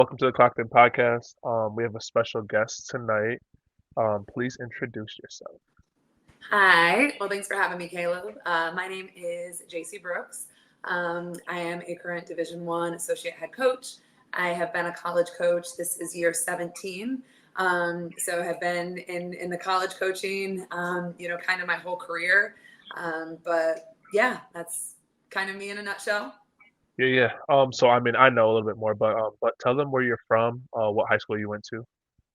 Welcome to the Clocked In Podcast. We have a special guest tonight. Please introduce yourself. Hi. Well, thanks for having me, Caleb. My name is Jacey Brooks. I am a current Division One associate head coach. I have been a college coach. This is year 17. So have been in the college coaching, kind of my whole career. But yeah, that's kind of me in a nutshell. Yeah. So I know a little bit more, but tell them where you're from, what high school you went to.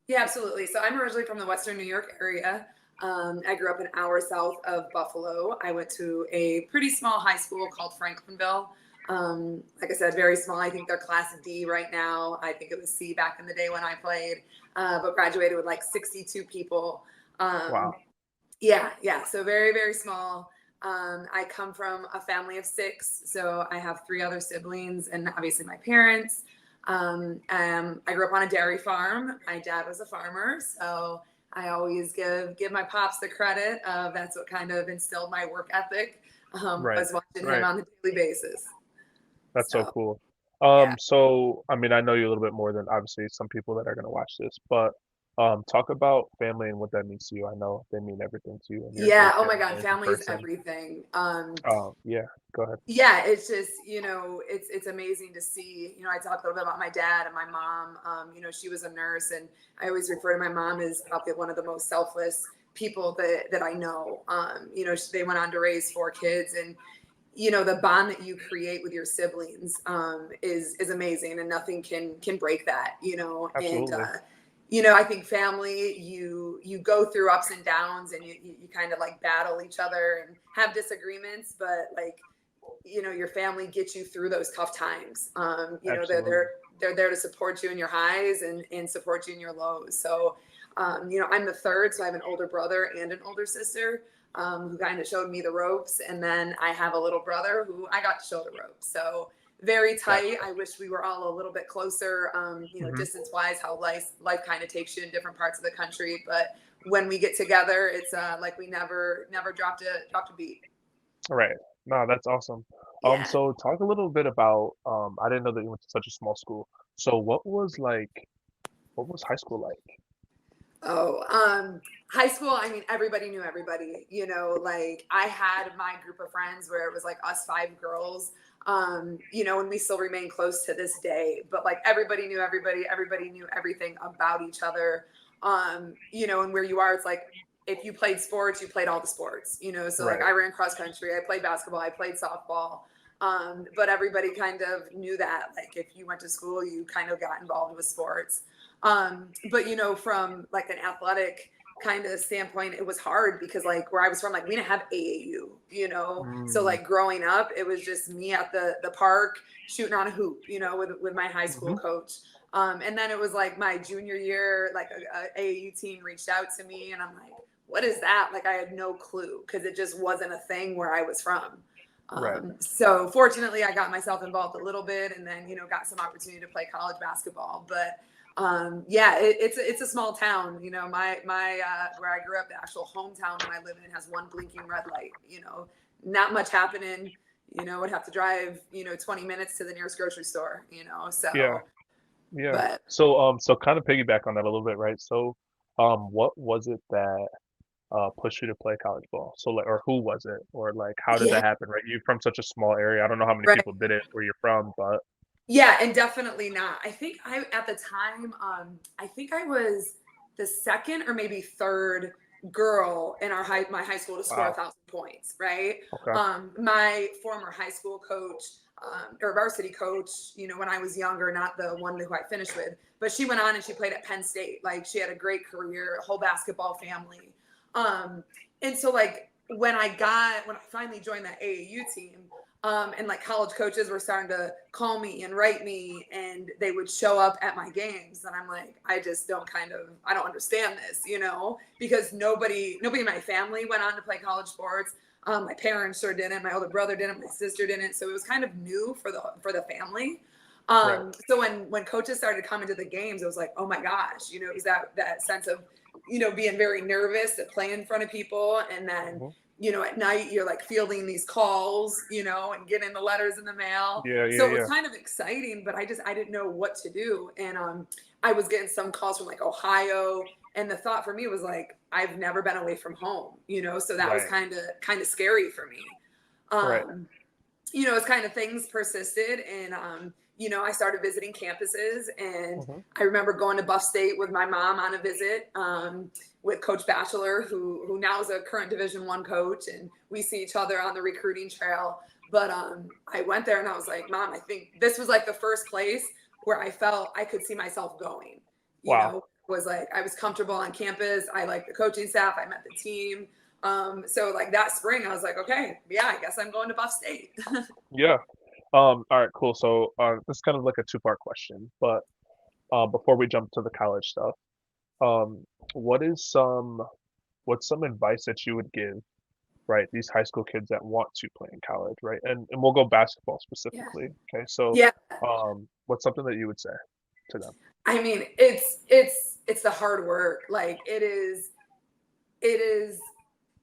Yeah, absolutely. So I'm originally from the Western New York area. I grew up an hour south of Buffalo. I went to a pretty small high school called Franklinville. Like I said, very small. I think they're class D right now. I think it was C back in the day when I played, but graduated with like 62 people. Um, Wow. yeah. So very, very small. I come from a family of six, so I have three other siblings, and obviously my parents. I grew up on a dairy farm. My dad was a farmer, so I always give my pops the credit. That's what kind of instilled my work ethic. Right. Was watching him Right. on a daily basis. That's so So cool. yeah. I know you a little bit more than obviously some people that are gonna watch this, but talk about family and what that means to you. I know they mean everything to you, and you're a Yeah. very Oh my God, family-oriented family is person. everything. Yeah. Go ahead. Yeah, it's just, it's amazing to see. I talk a little bit about my dad and my mom. She was a nurse, and I always refer to my mom as probably one of the most selfless people that I know. They went on to raise four kids, and the bond that you create with your siblings is amazing, and nothing can break that. And Absolutely. I think family, you go through ups and downs, and you kind of like battle each other and have disagreements, but like your family gets you through those tough times. They're Absolutely. they're there to support you in your highs and support you in your lows. So, I'm the third, so I have an older brother and an older sister who kind of showed me the ropes, and then I have a little brother who I got to show the ropes. So very tight. Gotcha. I wish we were all a little bit closer. Hmm. Distance wise, how life kind of takes you in different parts of the country, but when we get together, it's like we never dropped a beat. Right. No, that's awesome. Yeah. So talk a little bit about, I didn't know that you went to such a small school. So what was high school like? Oh, high school, I mean, everybody knew everybody, like I had my group of friends where it was like us five girls, and we still remain close to this day, but like everybody knew everything about each other. And where you are, it's like if you played sports, you played all the sports, so like Right. I ran cross country, I played basketball, I played softball. But everybody kind of knew that, like if you went to school, you kind of got involved with sports. But from like an athletic kind of standpoint, it was hard because like where I was from, like we didn't have AAU, so Mm, like growing up, it was just me at the park shooting on a hoop, with my high school hmm. coach. And then it was like my junior year, like a AAU team reached out to me, and I'm like, what is that? Like I had no clue because it just wasn't a thing where I was from. Right. So fortunately, I got myself involved a little bit, and then got some opportunity to play college basketball. But yeah, it's a small town. My where I grew up, the actual hometown that I live in has one blinking red light. Not much happening. Would have to drive 20 minutes to the nearest grocery store. Yeah. So Yeah. but So kind of piggyback on that a little bit, right? So, what was it that pushed you to play college ball? So like, or who was it? Or like, how did yeah, that happen, right? You're from such a small area. I don't know how many right. people did it where you're from, but Yeah, and definitely not. I think I at the time, I think I was the second or maybe third girl in my high school to score a wow. thousand points. Right. Okay. My former high school coach or varsity coach, when I was younger, not the one who I finished with, but she went on and she played at Penn State. Like she had a great career, a whole basketball family. Um, and so like when I finally joined that AAU team, and like college coaches were starting to call me and write me, and they would show up at my games, and I'm like, I don't understand this, because nobody in my family went on to play college sports. My parents sure didn't, my older brother didn't, my sister didn't, so it was kind of new for the family. Right. So when coaches started coming to the games, it was like, oh my gosh, it was that sense of being very nervous to play in front of people, and then Hmm. at night you're like fielding these calls, and getting the letters in the mail. Yeah, yeah, So it was yeah. kind of exciting, but I didn't know what to do. And I was getting some calls from like Ohio, and the thought for me was like, I've never been away from home, so that was Right, kind of scary for me. right. It's kind of things persisted, and I started visiting campuses, and Hmm. I remember going to Buff State with my mom on a visit, with Coach Batchelor, who now is a current Division I coach, and we see each other on the recruiting trail. But I went there and I was like, Mom, I think this was like the first place where I felt I could see myself going. Wow. Was like I was comfortable on campus. I liked the coaching staff. I met the team. So like that spring, I was like, okay, yeah, I guess I'm going to Buff State. Yeah. All right, cool. So, this is kind of like a two-part question, but before we jump to the college stuff, um, what is some what's some advice that you would give, right, these high school kids that want to play in college, right? And we'll go basketball Yeah. specifically. Okay, so, Yeah. what's something that you would say to them? I mean, it's the hard work. Like it is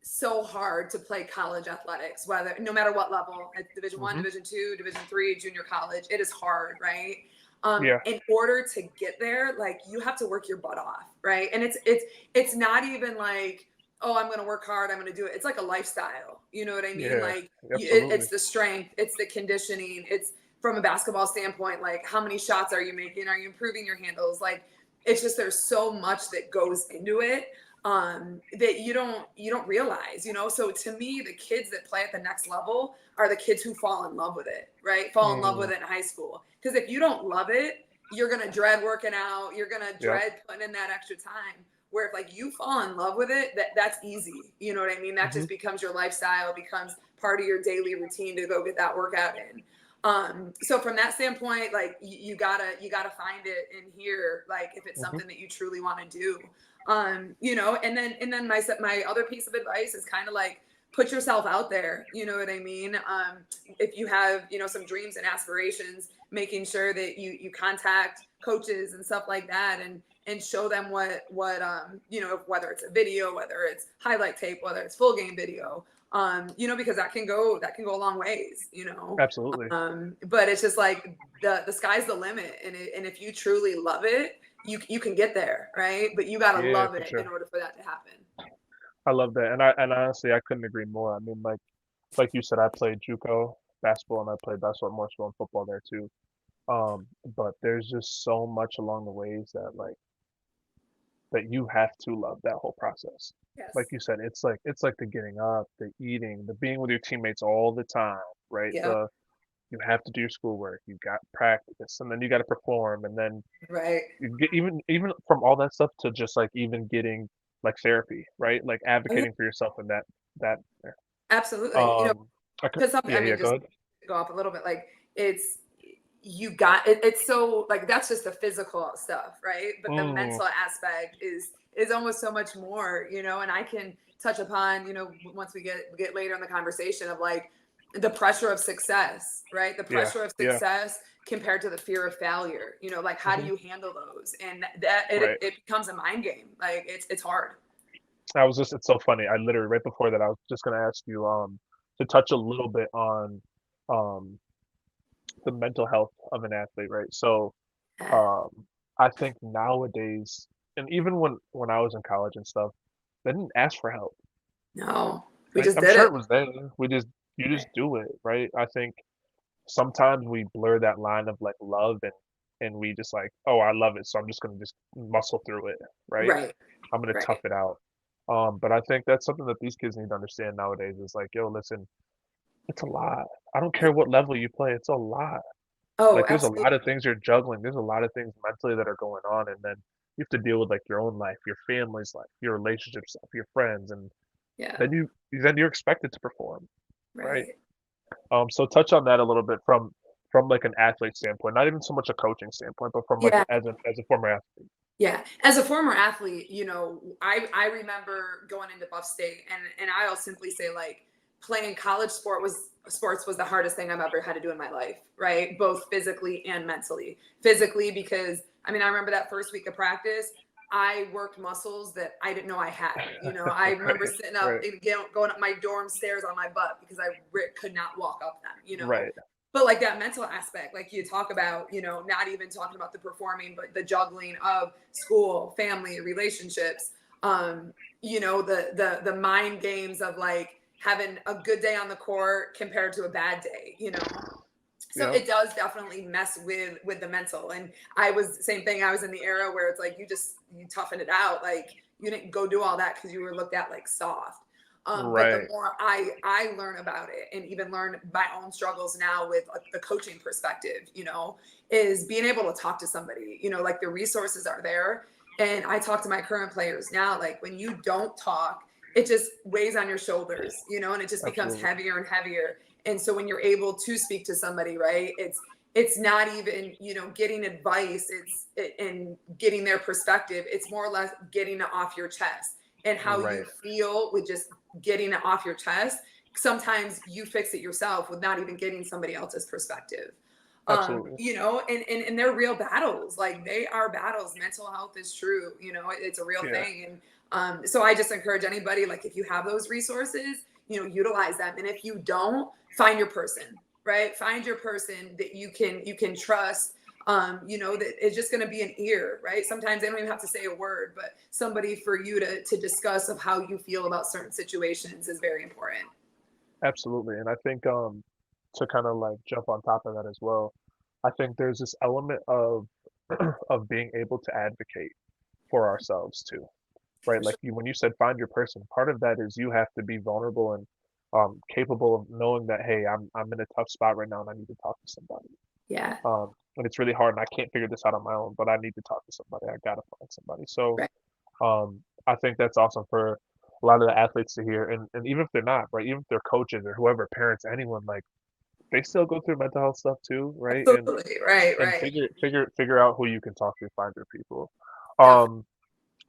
so hard to play college athletics, whether no matter what level, at Division I, Hmm. Division II, Division III, junior college. It is hard, right? Yeah. In order to get there, like you have to work your butt off, right? And it's not even like, oh, I'm going to work hard, I'm going to do it. It's like a lifestyle. You know what I mean? Yeah. Like Absolutely. it's the strength, it's the conditioning, it's from a basketball standpoint, like how many shots are you making? Are you improving your handles? Like it's just there's so much that goes into it, that you don't realize, so to me the kids that play at the next level are the kids who fall in love with it, right? Fall in love with Mm, it in high school, because if you don't love it, you're going to dread working out, you're going to yep. dread putting in that extra time, where if like you fall in love with it, that's easy, you know what I mean? That Hmm. just becomes your lifestyle, becomes part of your daily routine to go get that workout in. So from that standpoint, like you gotta find it in here, like if it's Hmm. something that you truly want to do. And then my other piece of advice is kind of like put yourself out there, you know what I mean? If you have, some dreams and aspirations, making sure that you contact coaches and stuff like that, and show them what whether it's a video, whether it's highlight tape, whether it's full game video, because that can go a long ways, Absolutely. but it's just like the sky's the limit, and if you truly love it, you can get there, right? But you got to Yeah, love for it in sure. order for that to happen. I love that, and honestly, I couldn't agree more. I mean, like you said, I played JUCO basketball and I played basketball more so in football there too. But there's just so much along the ways that that you have to love that whole process. Like Yes. you said, it's like the getting up, the eating, the being with your teammates all the time, right? Yeah. The you have to do your schoolwork, you got practice, and then you got to perform, and then Right. you get even from all that stuff to just like even getting like therapy, right? Like Oh, yeah. advocating for yourself in that. Absolutely. Um, I could, Because something, yeah, I yeah, mean, go just ahead. to go off a little bit, like it's you got it, it's so like that's just the physical stuff, right? But the Mm, mental aspect is almost so much more, and I can touch upon, once we get later in the conversation of like the pressure of success, right? The yeah, pressure of yeah, success compared to the fear of failure, like how do hmm, you handle those? And that it, right. it becomes a mind game. Like it's hard. It's so funny. I literally right before that I was just gonna ask you to touch a little bit on um the mental health of an athlete, right? So um I think nowadays, and even when I was in college and stuff, they didn't ask for help, No, we right? just I'm did sure it. it was there. We just you just do it, right? I think sometimes we blur that line of like love and we just like, oh, I love it, so I'm just gonna just muscle through it, right? Right. I'm gonna tough Right. it out. But I think that's something that these kids need to understand nowadays is like, yo, listen, it's a lot. I don't care what level you play, it's a lot. Oh, Like there's a absolutely. lot of things you're juggling. There's a lot of things mentally that are going on, and then you have to deal with like your own life, your family's life, your relationship stuff, your friends, and Yeah. then you're expected to perform, right? Right. So touch on that a little bit from like an athlete standpoint, not even so much a coaching standpoint, but from like Yeah. as a former athlete. Yeah. As a former athlete, I remember going into Buff State, and I'll simply say like playing college sports was the hardest thing I've ever had to do in my life, right? Both physically and mentally. Physically because I mean, I remember that first week of practice, I worked muscles that I didn't know I had. I remember Right, sitting up right, and going up my dorm stairs on my butt because I could not walk up them. right. But like that mental aspect, like you talk about, not even talking about the performing, but the juggling of school, family, relationships, the mind games of like having a good day on the court compared to a bad day. So Yep. it does definitely mess with the mental. And I was same thing. I was in the era where it's like you toughen it out. Like you didn't go do all that because you were looked at like soft. But the Right. more I learn about it and even learn my own struggles now with the coaching perspective, is being able to talk to somebody. Like the resources are there. And I talk to my current players now. Like when you don't talk, it just weighs on your shoulders, and it just becomes Absolutely. heavier and heavier. And so when you're able to speak to somebody, right, it's not even, getting advice, and getting their perspective. It's more or less getting it off your chest and how you Right. feel with just getting it off your chest. Sometimes you fix it yourself with not even getting somebody else's perspective. Absolutely. And they're real battles. Like they are battles. Mental health is true. It's a real Yeah. thing. And so I just encourage anybody, like if you have those resources, utilize them. And if you don't, find your person, right? Find your person that you can trust. That is just going to be an ear, right? Sometimes they don't even have to say a word, but somebody for you to discuss of how you feel about certain situations is very important. Absolutely. And I think to kind of like jump on top of that as well, I think there's this element of of being able to advocate for ourselves too, right? For Like sure. when you said find your person, part of that is you have to be vulnerable and capable of knowing that, hey, I'm in a tough spot right now and I need to talk to somebody. Yeah. And it's really hard and I can't figure this out on my own, but I need to talk to somebody. I gotta find somebody. So Right. I think that's awesome for a lot of the athletes to hear, and even if they're not, right, even if they're coaches or whoever, parents, anyone, like they still go through mental health stuff too, right? Absolutely. Right. And Right. figure out who you can talk to, find your people. Definitely. Um,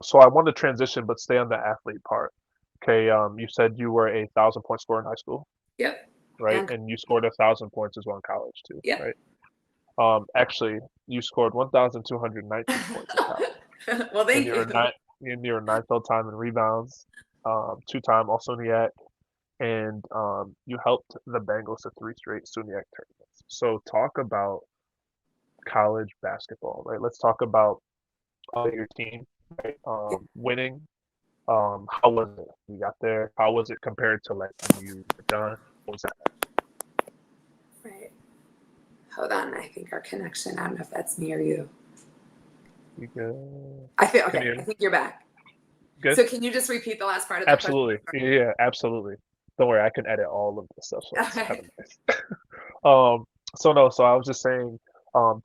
so I want to transition, but stay on the athlete part. Okay, you said you were a 1,000 point scorer in high school, Yep. right? And And you scored 1,000 points as well in college too, yeah. right? Actually, you scored 1,219 points in college, Well, and thank you're you. a ninth all time in rebounds, two-time All SUNYAC, and you helped the Bengals to three straight SUNYAC tournaments. So talk about college basketball, right? Let's talk about your team, right? Winning. How was it? You got there. How was it compared to like when you were done? What was that? Right. Hold on. I think our connection. I don't know if that's me or you. You good? I feel Can you okay. hear I me? think you're back. Good. So can you just repeat the last part of that question? Absolutely. Yeah, yeah, absolutely. Don't worry, I can edit all of this stuff, so it's kind Okay. of nice. Um, so no, so I was just saying,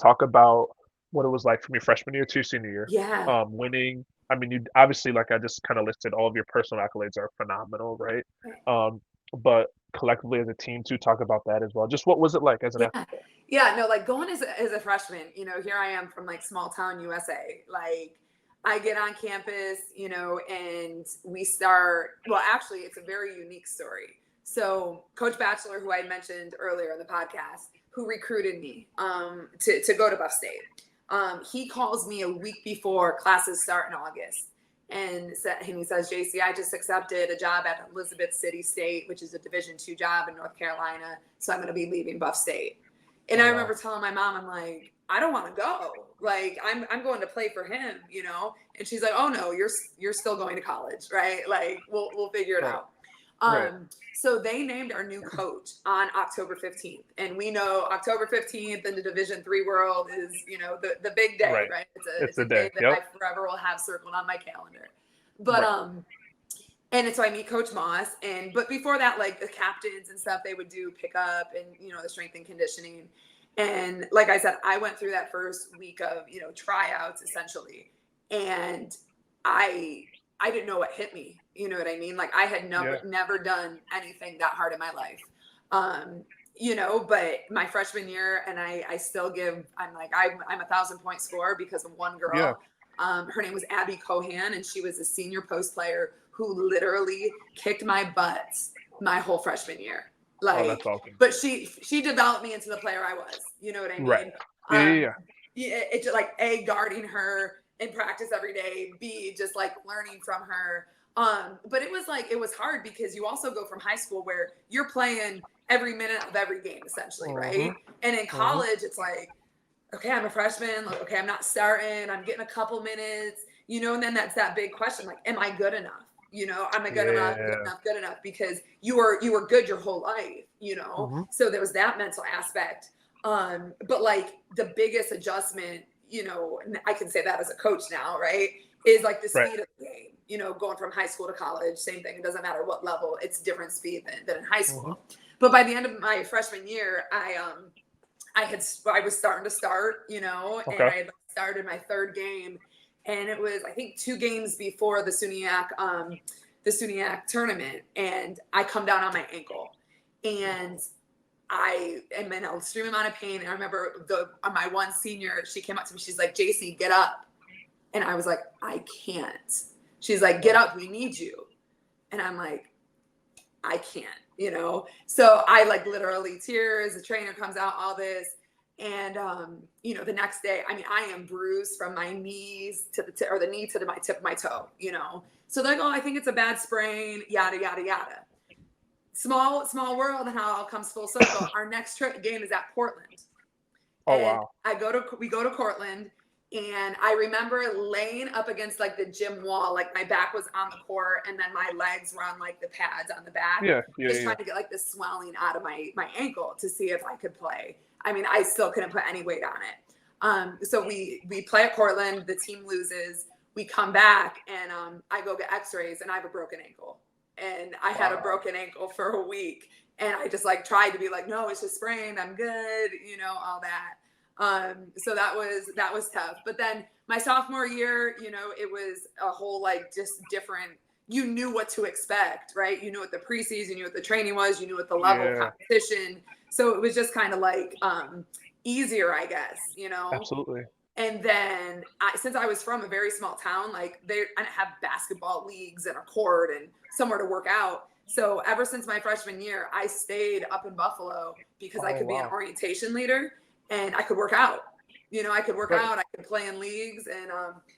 talk about what it was like from your freshman year to senior year, Yeah. winning. I mean, you obviously, like I just kind of listed, all of your personal accolades are phenomenal, right? Right. But collectively as a team too, talk about that as well. Just what was it like as an Yeah. athlete? Yeah. No, like going as a freshman, here I am from like small town USA. Like I get on campus, and we start, well, actually, it's a very unique story. So Coach Batchelor, who I mentioned earlier in the podcast, who recruited me to go to Buff State, he calls me a week before classes start in August. And he says, JC, I just accepted a job at Elizabeth City State, which is a Division II job in North Carolina. So I'm going to be leaving Buff State. And Oh I wow. remember telling my mom, I'm like, I don't want to go. Like, I'm going to play for him. And she's like, oh no, you're still going to college, right? Like, we'll figure it Right. out. Right. So they named our new coach on October 15th. And we know October 15th in the Division III world is, the big day, Right. right? It's It's the a day. day that Yep. I forever will have circled on my calendar. But Right. and so I meet Coach Moss, but before that, like the captains and stuff, they would do pickup and the strength and conditioning. And like I said, I went through that first week of tryouts essentially, and I I didn't know what hit me. You know what I mean? Like I had Yeah. never done anything that hard in my life. Um, but my freshman year, and I still give. I'm 1,000 point scorer because of one Yeah. girl. Her name was Abby Cohan, and she was a senior post player who literally kicked my butt my whole freshman year. Oh, that's Like, awesome. but she developed me into the player I was. You know what I Right. mean? Yeah. Yeah. Um, Yeah. it's like a guarding her in practice every day, B, just like learning from her. But it was hard because you also go from high school where you're playing every minute of every game essentially, Mm-hmm. right? And in Mm-hmm. college, it's like, okay, I'm a freshman. Like, okay, I'm not starting. I'm getting a couple minutes, and then that's that big question. Like, am I good enough? Am I good enough? Good Yeah. enough? Good enough? Because you were good your whole life. Mm-hmm. So there was that mental aspect. But like the biggest adjustment, and I can say that as a coach now, right? Is like the Right. speed of the game. Going from high school to college, same thing. It doesn't matter what level, it's different speed than in high Mm-hmm. school. But by the end of my freshman year, I was starting to start, and Okay. I had started my third game, and it was I think 2 games before the SUNYAC tournament, and I come down on my ankle, and I am in an extreme amount of pain. And I remember my one senior, she came up to me, she's like, "Jacey, get up," and I was like, "I can't." She's like, "Get up, we need you," and I'm like, I can't. So I like literally tears, the trainer comes out, all this. And, the next day, I mean, I am bruised from my knees to or the knee to my tip of my toe. So they're like, oh, I think it's a bad sprain, yada, yada, yada. Small world and how it all comes full circle. Our next game is at Portland. Oh And wow. we go to Cortland, and I remember laying up against like the gym wall, like my back was on the court and then my legs were on like the pads on the back, Yeah. Yeah. just Yeah. trying to get like the swelling out of my ankle to see if I could play. I mean, I still couldn't put any weight on it. So we play at Cortland, the team loses, we come back, and I go get x-rays, and I have a broken ankle. And I had a Wow. broken ankle for a week. And I just like tried to be like, no, it's just sprained. I'm good, all that. So that was tough. But then my sophomore year, it was a whole like just different. You knew what to expect, right? You knew what the preseason, you knew what the training was, you knew what the level of Yeah. competition. So it was just kind of like easier, I guess, Absolutely. And then since I was from a very small town, like I didn't have basketball leagues and a court and somewhere to work out. So ever since my freshman year, I stayed up in Buffalo because I Oh could be an wow. orientation leader and I could work out. I could work Right. out, I could play in leagues. And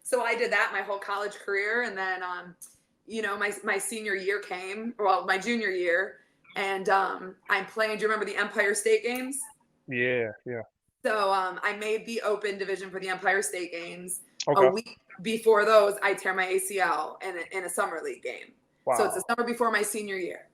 so I did that my whole college career. And then, my senior year came, well, my junior year, and I'm playing. Do you remember the Empire State Games? Yeah. Yeah. So I made the open division for the Empire State Games. A Okay. week before those, I tear my ACL in a summer league game. So it's the Wow. summer before my senior year.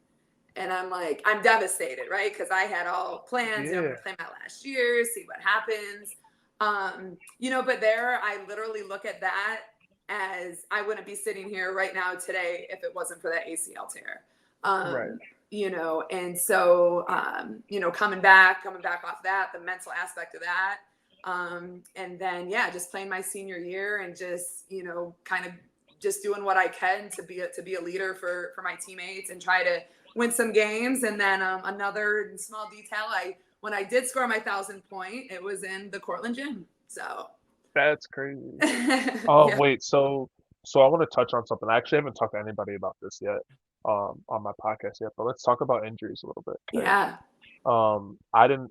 And I'm devastated, right? Because I had all plans, I'm Yeah. going to play my last year, see what happens. But there, I literally look at that as I wouldn't be sitting here right now today if it wasn't for that ACL tear. Right. And so, coming back off that, the mental aspect of that. And then, yeah, just playing my senior year and just, kind of just doing what I can to be a leader for my teammates and try to win some games. And then another small detail, when I did score my 1,000th point, it was in the Cortland gym. So, That's crazy. yeah. Wait, so I want to touch on something. I actually haven't talked to anybody about this yet, on my podcast yet, but let's talk about injuries a little bit, okay? Yeah.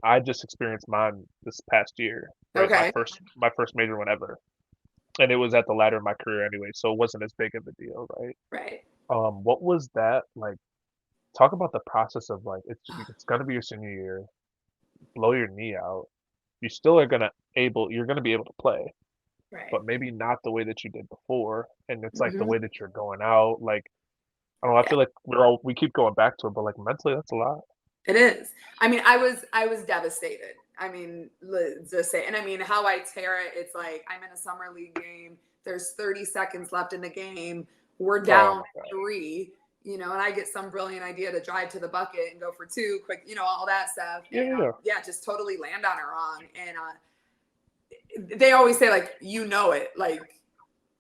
I just experienced mine this past year, right? My Okay. first major one ever. And it was at the latter of my career anyway, so it wasn't as big of a deal, right? Right. What was that like? Talk about the process of like it's gonna be your senior year, blow your knee out. You still are you're gonna be able to play, Right. but maybe not the way that you did before. And it's like the Hmm. way that you're going out, like I don't know, I Yeah. feel like we keep going back to it, but like mentally that's a lot. It is. I mean, I was devastated. I mean, let's just say, and I mean, how I tear it, it's like I'm in a summer league game. There's 30 seconds left in the game. We're Oh down my God. 3, and I get some brilliant idea to drive to the bucket and go for 2 quick, all that stuff. Yeah, And yeah, yeah, just totally land on it wrong. And they always say like, like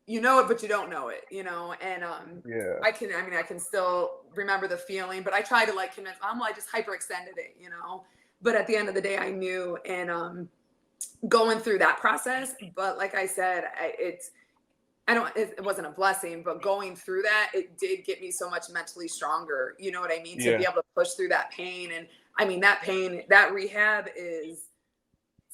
but you don't know it. And yeah. I can still remember the feeling, but I try to like convince I just hyperextended it. But at the end of the day, I knew. And going through that process, but like I said, it wasn't a blessing, but going through that, it did get me so much mentally stronger. You know what I mean? To be Yeah. able to push through that pain. And I mean, that pain, that rehab is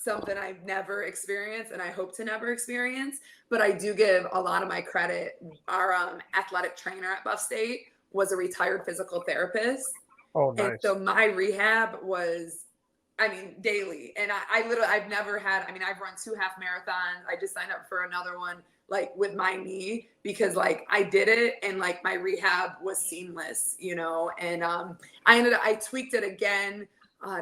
something I've never experienced and I hope to never experience. But I do give a lot of my credit. Our athletic trainer at Buff State was a retired physical therapist. Oh, And nice. so my rehab was, I mean, daily. And I literally, I've never had, I mean, I've run 2 half marathons. I just signed up for another one, like with my knee, because like I did it and like my rehab was seamless, you know? And I tweaked it again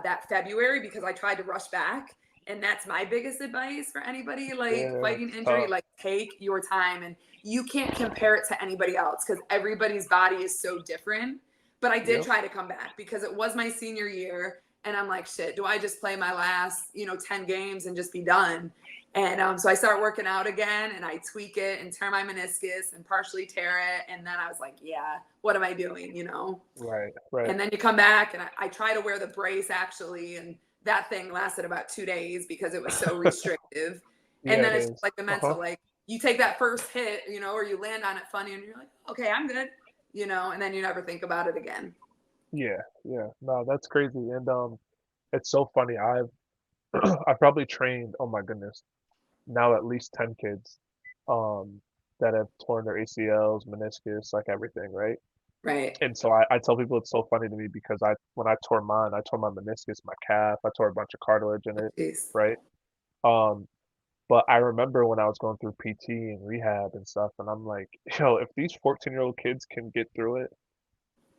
that February because I tried to rush back. And that's my biggest advice for anybody like Yeah, fighting it's injury. tough. Like, take your time, and you can't compare it to anybody else because everybody's body is so different. But I did Yep. try to come back because it was my senior year. And I'm like, shit, do I just play my last, 10 games and just be done? And so I start working out again and I tweak it and tear my meniscus and partially tear it. And then I was like, yeah, what am I doing? Right, right. And then you come back and I try to wear the brace actually. And that thing lasted about 2 days because it was so restrictive. And Yeah, then it it's just is. like the Uh-huh. mental, like you take that first hit, or you land on it funny and you're like, okay, I'm good, and then you never think about it again. Yeah, yeah. No, that's crazy. And it's so funny. I've probably trained, oh my goodness, now at least 10 kids um that have torn their ACLs, meniscus, like everything, right? Right. And so I tell people it's so funny to me because when I tore mine, I tore my meniscus, my calf, I tore a bunch of cartilage in it, Jeez. right? Um, but I remember when I was going through PT and rehab and stuff, and I'm like, yo, if these 14-year-old kids can get through it,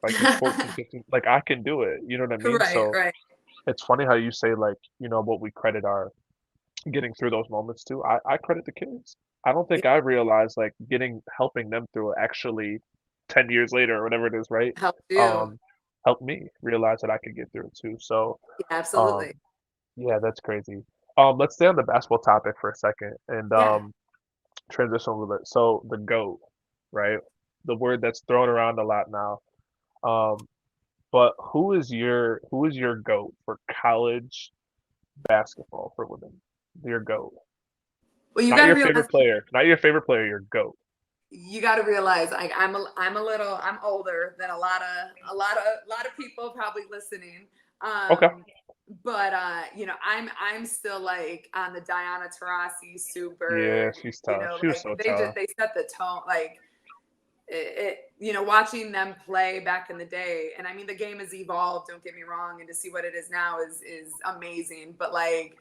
like these 14, 15, like I can do it. You know what I mean? Right, So right. it's funny how you say like, what we credit our getting through those moments too. I credit the kids. I don't Yeah, think I realized like helping them through it actually 10 years later or whatever it is, right? helps you. Um, helped me realize that I could get through it too. So, Yeah, um, absolutely. yeah, that's crazy. Let's stay on the basketball topic for a second and Yeah. transition a little bit. So the GOAT, right? The word that's thrown around a lot now. Um, but who is your GOAT for college basketball for women? Your GOAT. Well, you Not got to your realize favorite player. Not your favorite player, your GOAT. like I'm older than a lot of people probably listening. Okay. But I'm still like on the Diana Taurasi, Sue Yeah, Bird, she's tough. She was like so they just tough. they set the tone, like watching them play back in the day. And I mean, the game has evolved, don't get me wrong, and to see what it is now is amazing. But like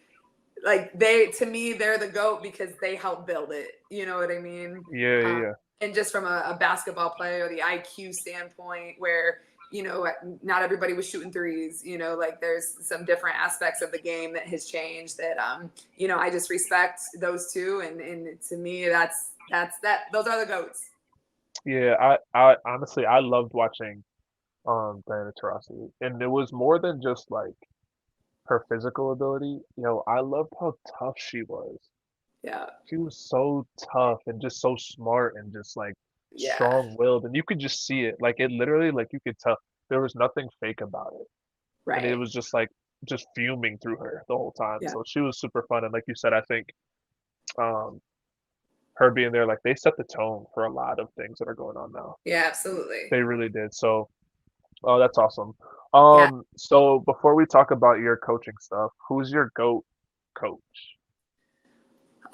they, to me, they're the GOAT because they helped build it. You know what I mean? Yeah, yeah, um, yeah. and just from a basketball player, the IQ standpoint, where not everybody was shooting threes. Like there's some different aspects of the game that has changed that I just respect those two. And to me, that those are the GOATs. Yeah, I honestly I loved watching Diana Taurasi. And it was more than just like her physical ability. I loved how tough she was. Yeah, She was so tough and just so smart and just like yeah, strong-willed. And you could just see it. Like it literally like you could tell there was nothing fake about it. And it right, was just like just fuming through her the whole time. yeah, So she was super fun. And like you said, I think um her being there, like they set the tone for a lot of things that are going on now. yeah, absolutely, They really did. So, oh, that's awesome. yeah. So before we talk about your coaching stuff, who's your GOAT coach?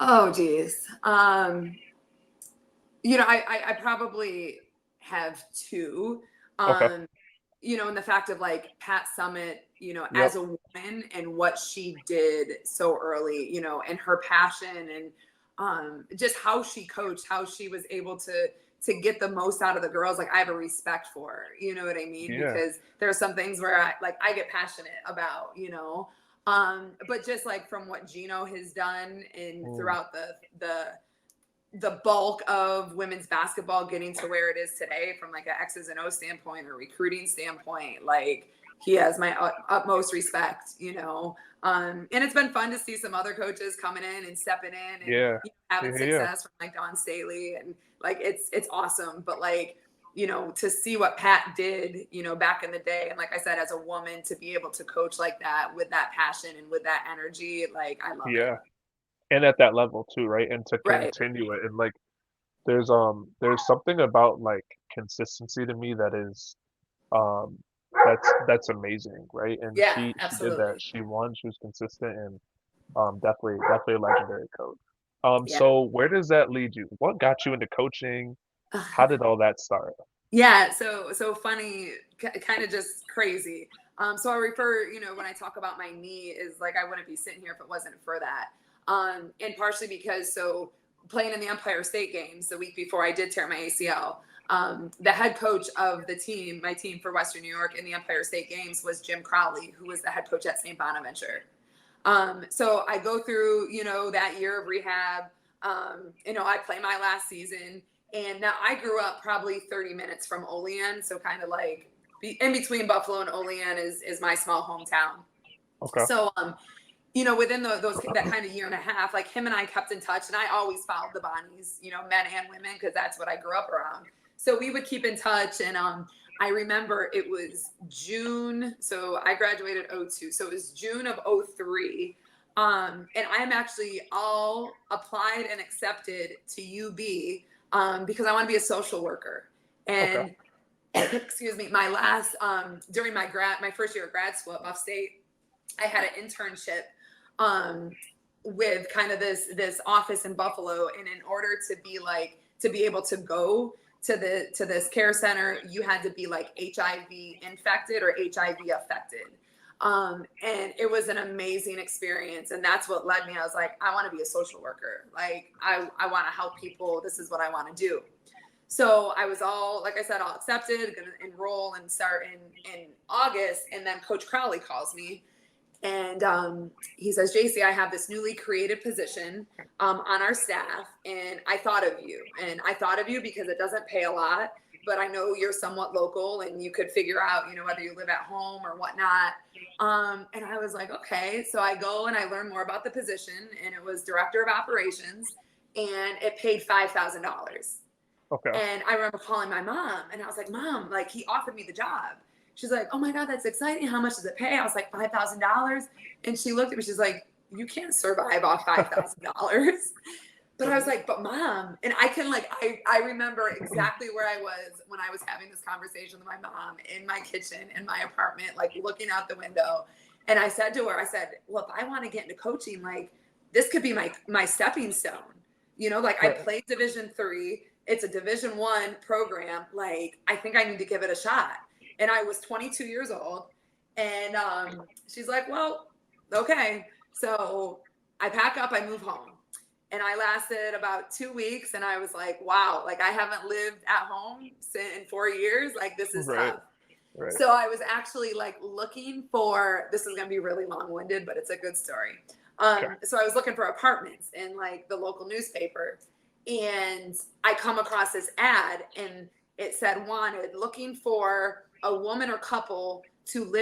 Oh, geez. I probably have two. Okay. Um, and the fact of like Pat Summit, Yep. as a woman and what she did so early, and her passion and just how she coached, how she was able to get the most out of the girls. Like I have a respect for her, you know what I mean? Yeah. Because there are some things where I get passionate about, but just like from what Gino has done and Mm, throughout the bulk of women's basketball getting to where it is today from like an X's and O standpoint or recruiting standpoint, like he has my utmost respect, and it's been fun to see some other coaches coming in and stepping in and yeah. having Yeah. Yeah. success from like Don Staley, and like it's awesome. But like, to see what Pat did, back in the day, and like I said, as a woman, to be able to coach like that with that passion and with that energy, like I love it. Yeah. And at that level too, right? And to Right. continue it. And like there's something about like consistency to me that is um that's amazing, right? And Yeah, she did that. absolutely. She won, she was consistent, Definitely a legendary coach. Yeah. So where does that lead you? What got you into coaching? How did all that start? Yeah, so funny, kind of just crazy. So I refer, when I talk about my knee, is like I wouldn't be sitting here if it wasn't for that. And partially because playing in the Empire State Games the week before I did tear my ACL, the head coach of the team, my team for Western New York in the Empire State Games was Jim Crowley, who was the head coach at St. Bonaventure. So I go through, that year of rehab. I play my last season, and now I grew up probably 30 minutes from Olean, so kind of like in between Buffalo and Olean is my small hometown. Okay. So, within those that kind of year and a half, like him and I kept in touch, and I always followed the Bonnies, men and women, because that's what I grew up around. So we would keep in touch, and I remember it was June. So I graduated '02. So it was June of '03. And I am actually all applied and accepted to UB because I want to be a social worker. Okay. And excuse me, my last during my first year of grad school at Buff State, I had an internship with kind of this office in Buffalo, and in order to be able to go to this care center, you had to be like HIV infected or HIV affected. And it was an amazing experience, and that's what led me. I was like, I want to be a social worker. Like I want to help people. This is what I want to do. So I was like I said, all accepted, going to enroll and start in August. And then Coach Crowley calls me, and he says, Jacey, I have this newly created position on our staff, and I thought of you. And I thought of you because it doesn't pay a lot, but I know you're somewhat local and you could figure out, whether you live at home or whatnot. And I was like, okay. So I go and I learn more about the position, and it was director of operations, and it paid $5,000. Okay. And I remember calling my mom, and I was like, Mom, like he offered me the job. She's like, oh my God, that's exciting. How much does it pay? I was like, $5,000. And she looked at me, she's like, you can't survive off $5,000. But I was like, but Mom, and I can I remember exactly where I was when I was having this conversation with my mom in my kitchen, in my apartment, like looking out the window. And I said to her, I said, well, if I want to get into coaching, like this could be my stepping stone. Like I Right. played Division III. It's a Division I program. Like, I think I need to give it a shot. And I was 22 years old. And she's like, well, okay. So I pack up, I move home. And I lasted about 2 weeks. And I was like, wow, like I haven't lived at home in 4 years. Like, this is Right. tough. Right. So I was actually like looking for, this is going to be really long winded, but it's a good story. Okay. So I was looking for apartments in like the local newspaper, and I come across this ad, and it said wanted, looking for a woman or couple to live